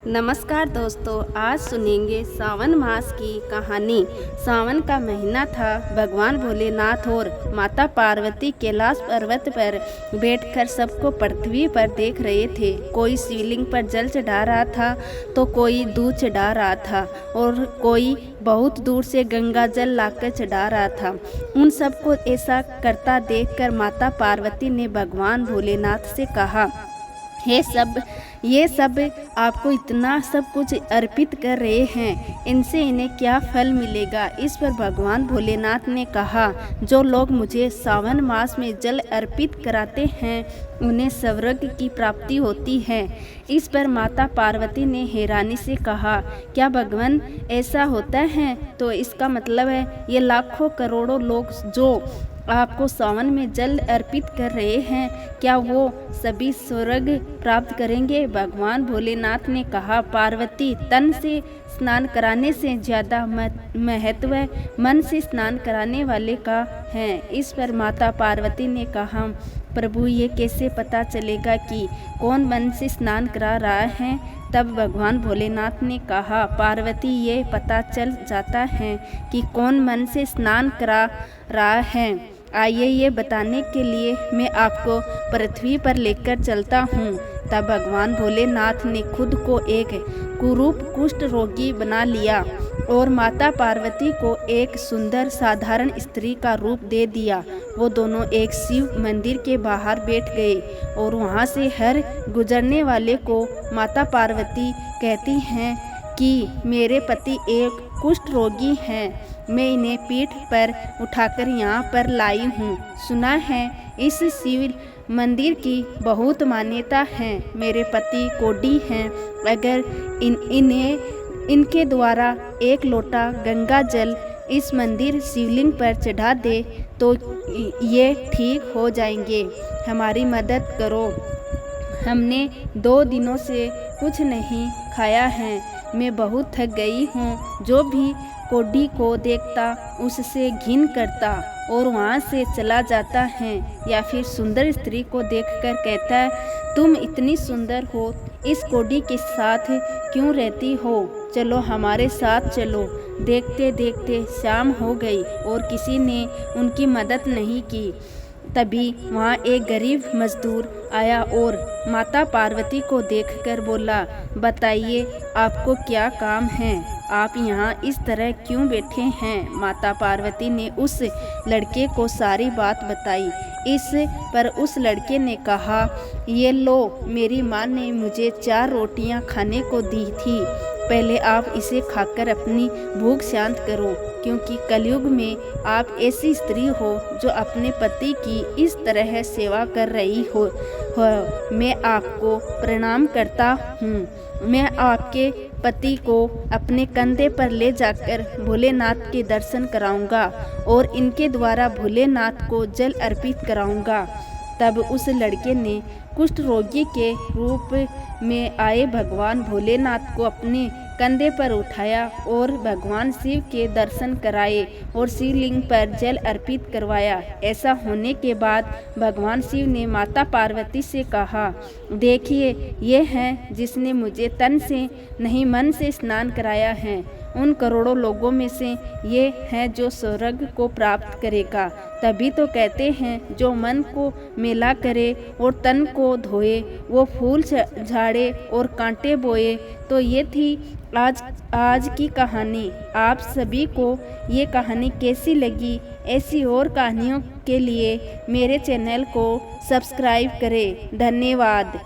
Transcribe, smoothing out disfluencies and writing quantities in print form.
नमस्कार दोस्तों, आज सुनेंगे सावन मास की कहानी। सावन का महीना था। भगवान भोलेनाथ और माता पार्वती कैलाश पर्वत पर बैठकर सबको पृथ्वी पर देख रहे थे। कोई शिवलिंग पर जल चढ़ा रहा था तो कोई दूध चढ़ा रहा था और कोई बहुत दूर से गंगा जल लाकर चढ़ा रहा था। उन सबको ऐसा करता देखकर माता पार्वती ने भगवान भोलेनाथ से कहा, ये सब आपको इतना सब कुछ अर्पित कर रहे हैं, इनसे इन्हें क्या फल मिलेगा। इस पर भगवान भोलेनाथ ने कहा, जो लोग मुझे सावन मास में जल अर्पित कराते हैं उन्हें स्वर्ग की प्राप्ति होती है। इस पर माता पार्वती ने हैरानी से कहा, क्या भगवान ऐसा होता है? तो इसका मतलब है ये लाखों करोड़ों लोग जो आपको सावन में जल अर्पित कर रहे हैं, क्या वो सभी स्वर्ग प्राप्त करेंगे? भगवान भोलेनाथ ने कहा, पार्वती, तन से स्नान कराने से ज़्यादा महत्व मन से स्नान कराने वाले का है। इस पर माता पार्वती ने कहा, प्रभु, ये कैसे पता चलेगा कि कौन मन से स्नान करा रहा है? तब भगवान भोलेनाथ ने कहा, पार्वती, ये पता चल जाता है कि कौन मन से स्नान करा रहा है। आइए ये बताने के लिए मैं आपको पृथ्वी पर लेकर चलता हूँ। तब भगवान भोलेनाथ ने खुद को एक कुरूप कुष्ठ रोगी बना लिया और माता पार्वती को एक सुंदर साधारण स्त्री का रूप दे दिया। वो दोनों एक शिव मंदिर के बाहर बैठ गए और वहाँ से हर गुजरने वाले को माता पार्वती कहती हैं कि मेरे पति एक कुष्ठ रोगी हैं, मैं इन्हें पीठ पर उठाकर यहाँ पर लाई हूँ। सुना है इस शिव मंदिर की बहुत मान्यता है। मेरे पति कोढ़ी हैं, अगर इनके द्वारा एक लोटा गंगा जल इस मंदिर शिवलिंग पर चढ़ा दे तो ये ठीक हो जाएंगे। हमारी मदद करो। हमने 2 दिनों से कुछ नहीं खाया है, मैं बहुत थक गई हूँ। जो भी कोढ़ी को देखता उससे घिन करता और वहाँ से चला जाता है, या फिर सुंदर स्त्री को देखकर कहता है, तुम इतनी सुंदर हो, इस कोढ़ी के साथ क्यों रहती हो? चलो हमारे साथ चलो। देखते देखते शाम हो गई और किसी ने उनकी मदद नहीं की। तभी वहाँ एक गरीब मजदूर आया और माता पार्वती को देखकर बोला, बताइए आपको क्या काम है? आप यहाँ इस तरह क्यों बैठे हैं? माता पार्वती ने उस लड़के को सारी बात बताई। इस पर उस लड़के ने कहा, ये लो, मेरी माँ ने मुझे 4 रोटियाँ खाने को दी थी, पहले आप इसे खाकर अपनी भूख शांत करो, क्योंकि कलयुग में आप ऐसी स्त्री हो जो अपने पति की इस तरह सेवा कर रही हो। मैं आपको प्रणाम करता हूँ। मैं आपके पति को अपने कंधे पर ले जाकर भोलेनाथ के दर्शन कराऊंगा और इनके द्वारा भोलेनाथ को जल अर्पित कराऊंगा। तब उस लड़के ने कुष्ठ रोगी के रूप में आए भगवान भोलेनाथ को अपने कंधे पर उठाया और भगवान शिव के दर्शन कराए और शिवलिंग पर जल अर्पित करवाया। ऐसा होने के बाद भगवान शिव ने माता पार्वती से कहा, देखिए, ये है जिसने मुझे तन से नहीं मन से स्नान कराया है। उन करोड़ों लोगों में से ये है जो स्वर्ग को प्राप्त करेगा। तभी तो कहते हैं, जो मन को मेला करे और तन को धोए, वो फूल झाड़े और कांटे बोए। तो ये थी आज की कहानी। आप सभी को ये कहानी कैसी लगी? ऐसी और कहानियों के लिए मेरे चैनल को सब्सक्राइब करें। धन्यवाद।